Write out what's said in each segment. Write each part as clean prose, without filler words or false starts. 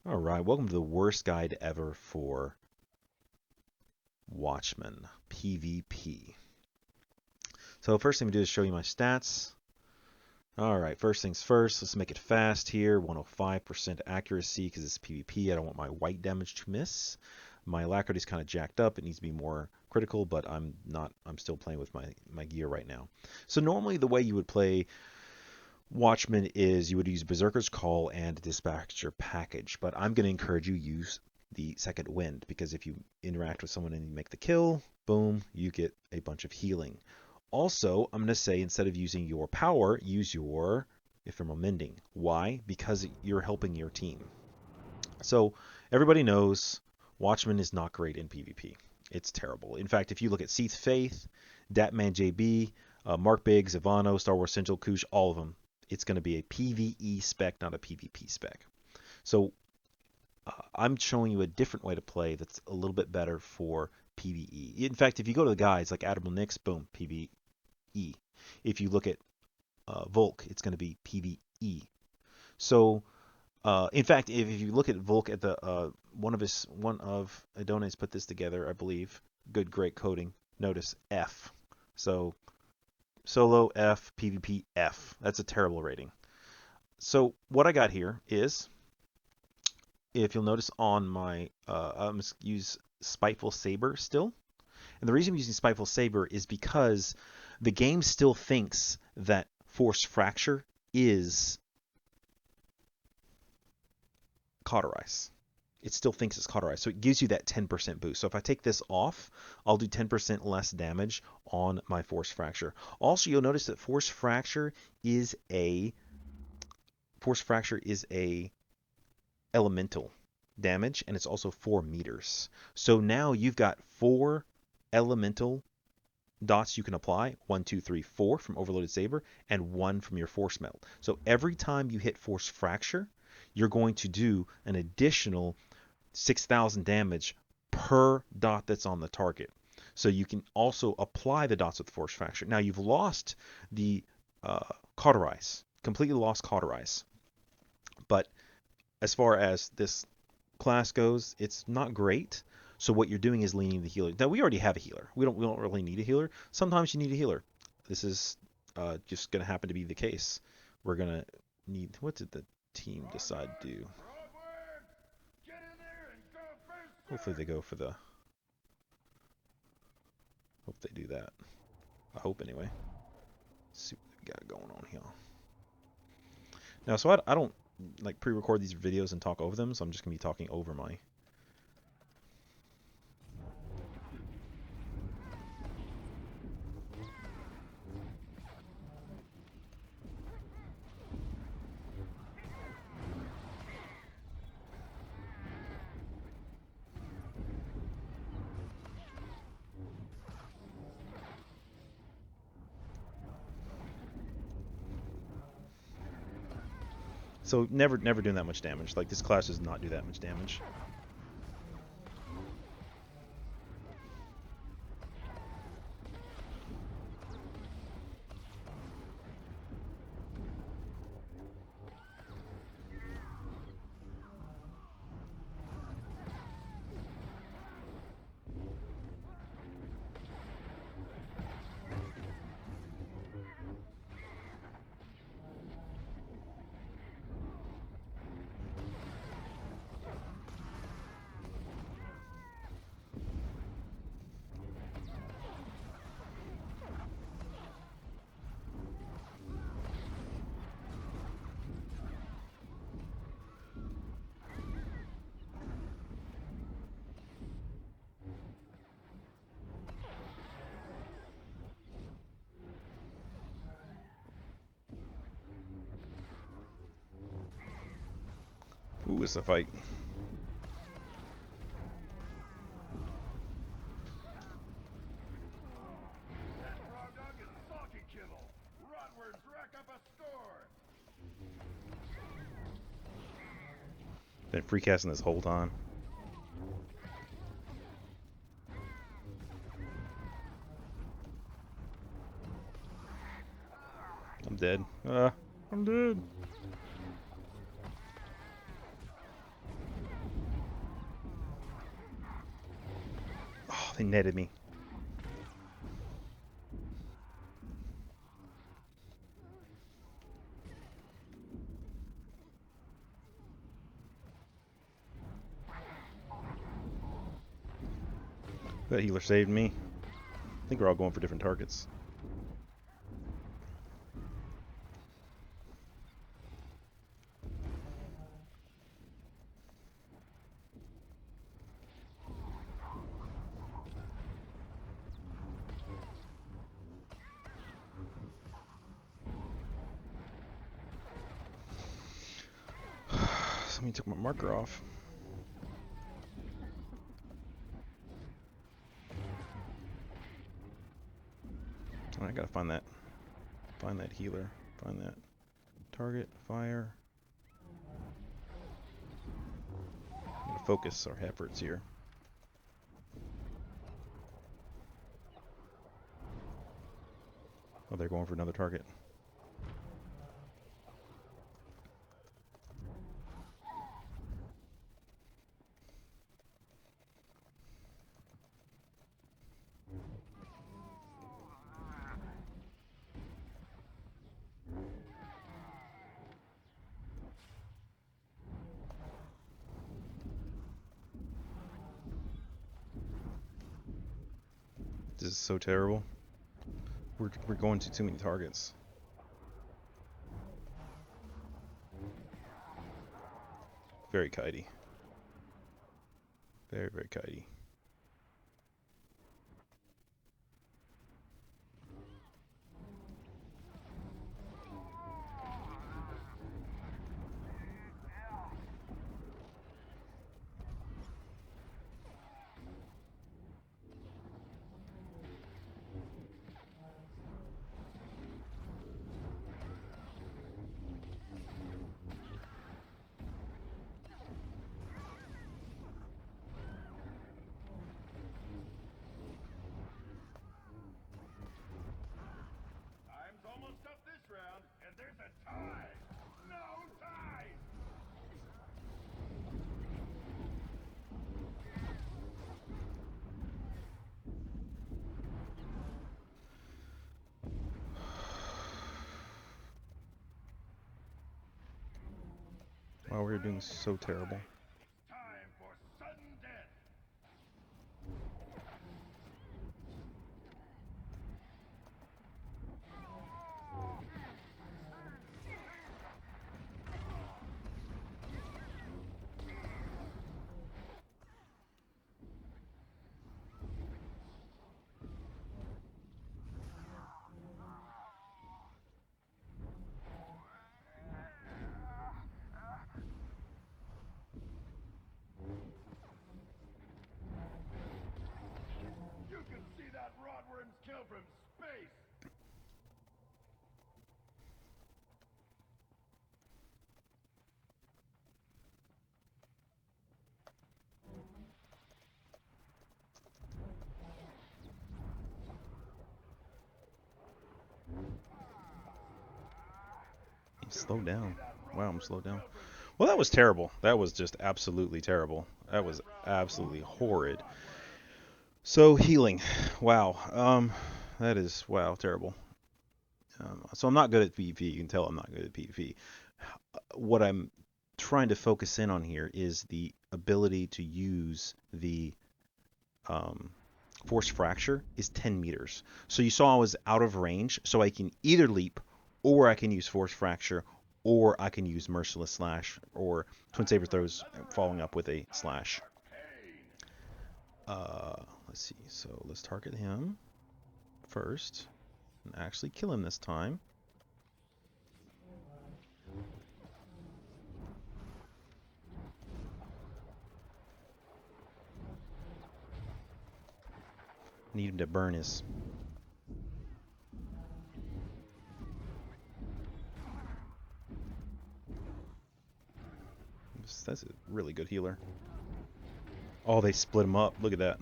Alright, welcome to the worst guide ever for Watchman PVP. So first thing we do is show you my stats. Alright, first things first, let's make it fast here. 105% accuracy because it's PvP. I don't want my white damage to miss. My alacrity is kind of jacked up. It needs to be more critical, but I'm still playing with my gear right now. So normally the way you would play Watchman is you would use Berserker's Call and Dispatcher Package, but I'm going to encourage you use the Second Wind, because if you interact with someone and you make the kill, boom, you get a bunch of healing. Also, I'm going to say instead of using your power, use your Ephemeral Mending. Why? Because you're helping your team. So everybody knows Watchman is not great in PvP. It's terrible. In fact, if you look at Seath Faith, Datman JB, Mark Biggs, Ivano, Star Wars Central, Kush, all of them, it's going to be a PvE spec, not a PvP spec. So I'm showing you a different way to play that's a little bit better for PvE. In fact, if you go to the guides like Admiral Nix, boom, PvE. If you look at Volk, it's going to be PvE. So, in fact, if you look at Volk at the one of Adonis put this together, I believe. Good, great coding. Notice F. So solo F, PvP F. That's a terrible rating. So what I got here is, if you'll notice on my, I'm going to use Spiteful Saber still. And the reason I'm using Spiteful Saber is because the game still thinks that Force Fracture is Cauterize. It still thinks it's Cauterize, so it gives you that 10% boost. So if I take this off, I'll do 10% less damage on my Force Fracture. Also, you'll notice that Force Fracture is a elemental damage, and it's also 4 meters. So now you've got 4 elemental dots you can apply, 1, 2, 3, 4 from Overloaded Saber, and 1 from your Force Melt. So every time you hit Force Fracture, you're going to do an additional 6,000 damage per dot that's on the target. So you can also apply the dots with Force Fracture. Now you've lost the Cauterize, completely lost Cauterize. But as far as this class goes, it's not great. So what you're doing is leaning the healer. Now we already have a healer. We don't really need a healer. Sometimes you need a healer. This is just going to happen to be the case. We're going to need. What did the team decide to do? Hopefully they go for the. Hope they do that. I hope anyway. Let's see what we got going on here. Now, so I don't like pre-record these videos and talk over them, so I'm just gonna be talking over my. So never doing that much damage. Like this class does not do that much damage. Ooh, it's a fight. Been free casting this whole time. I'm dead. I'm dead. They netted me. That healer saved me. I think we're all going for different targets. Somebody took my marker off. I gotta find that healer. Find that target. Fire. I'm gonna focus our efforts here. Oh, they're going for another target. This is so terrible. We're going to too many targets. Very kitey. Very, very kitey. Wow, we're doing so terrible. From space. Slow down. Wow, I'm slowed down. Well, that was terrible. That was just absolutely terrible. That was absolutely horrid. So healing. Wow. That is, wow, terrible. So I'm not good at PvP. You can tell I'm not good at PvP. What I'm trying to focus in on here is the ability to use the force fracture is 10 meters. So you saw I was out of range, so I can either leap, or I can use force fracture, or I can use merciless slash, or twin saber throws following up with a slash. Let's see. So let's target him first and actually kill him this time. Need him to burn his. That's a really good healer. Oh, they split him up. Look at that.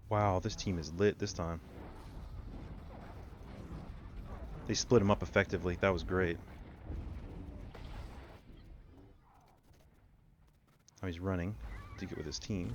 Wow, this team is lit this time. They split him up effectively. That was great. Now he's running to get with his team.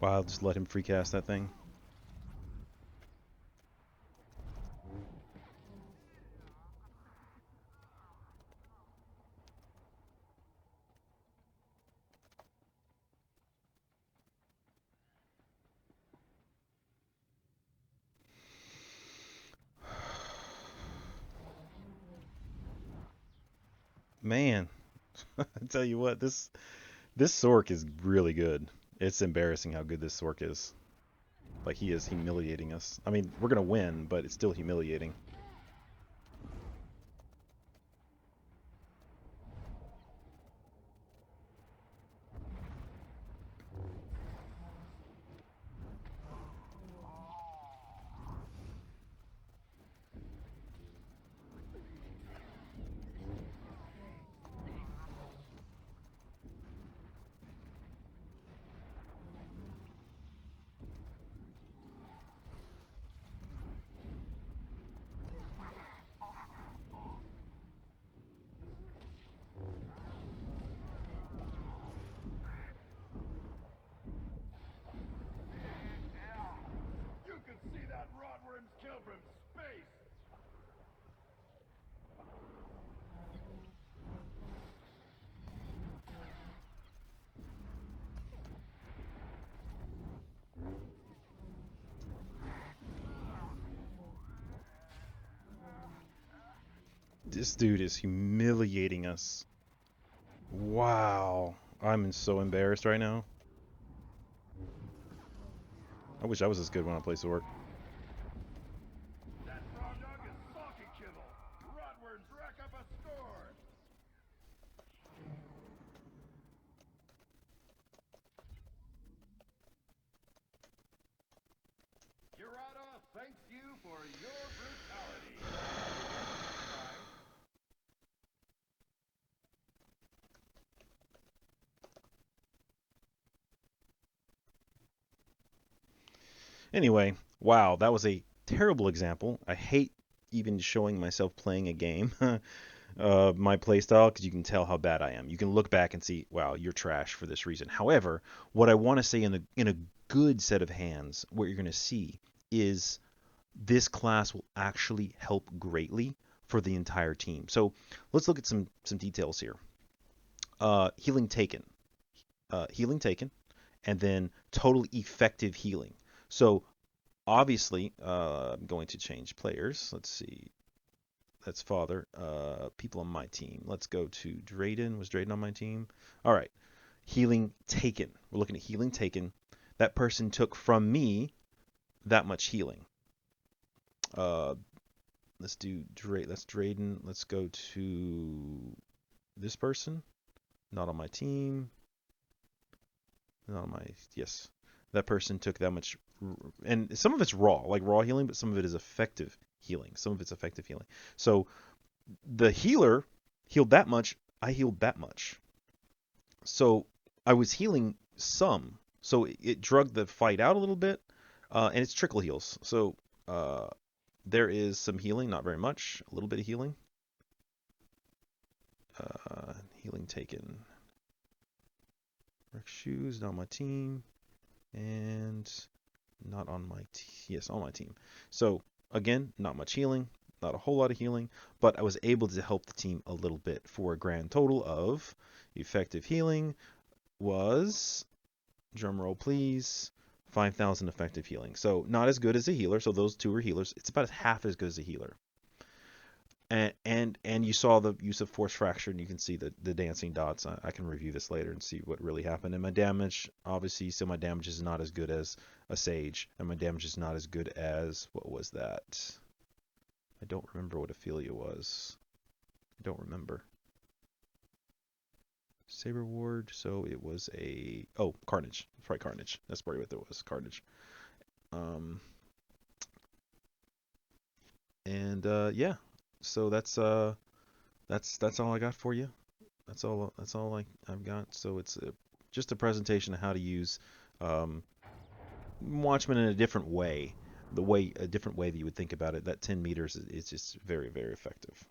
Wow, just let him free cast that thing. Man, I tell you what, this Sork is really good. It's embarrassing how good this Sork is. Like, he is humiliating us. I mean, we're gonna win, but it's still humiliating. You can see that rotworm's kill from space! This dude is humiliating us. Wow. I'm so embarrassed right now. I wish I was as good when I play Sork. That frog dog is salty kibble! Rotworms rack up a score! Curata thanks you for your brutality. Anyway, wow, that was a terrible example. I hate even showing myself playing a game, my playstyle, because you can tell how bad I am. You can look back and see, wow, you're trash for this reason. However, what I want to say in a good set of hands, what you're going to see is this class will actually help greatly for the entire team. So let's look at some details here. Healing taken, and then total effective healing. So obviously, I'm going to change players. Let's see. That's father. People on my team. Let's go to Drayden. Was Drayden on my team? All right. Healing taken. We're looking at healing taken. That person took from me that much healing. Let's do Drayden. Let's go to this person. Not on my team. Not on my yes. That person took that much, and some of it's raw healing, but some of it is effective healing. Some of it's effective healing. So the healer healed that much. I healed that much. So I was healing some. So it drugged the fight out a little bit, and it's trickle heals. So uh, there is some healing, not very much, a little bit of healing. Healing taken. Rex shoes, not on my team, and not on my yes, on my team. So again, not much healing, not a whole lot of healing, but I was able to help the team a little bit for a grand total of effective healing was, drum roll please, 5,000 effective healing. So not as good as a healer. So those two are healers. It's about half as good as a healer. And you saw the use of force fracture, and you can see the dancing dots. I can review this later and see what really happened. And my damage, obviously, so my damage is not as good as a sage, and my damage is not as good as, what was that? I don't remember what Ophelia was. I don't remember. Saber Ward, so it was a, oh, Carnage. That's right, Carnage. That's probably what it was, Carnage. Um, and yeah, so that's all I got for you. That's all I've got. So it's just a presentation of how to use um, Watchmen in a different way. A different way that you would think about it. That 10 meters is just very, very effective.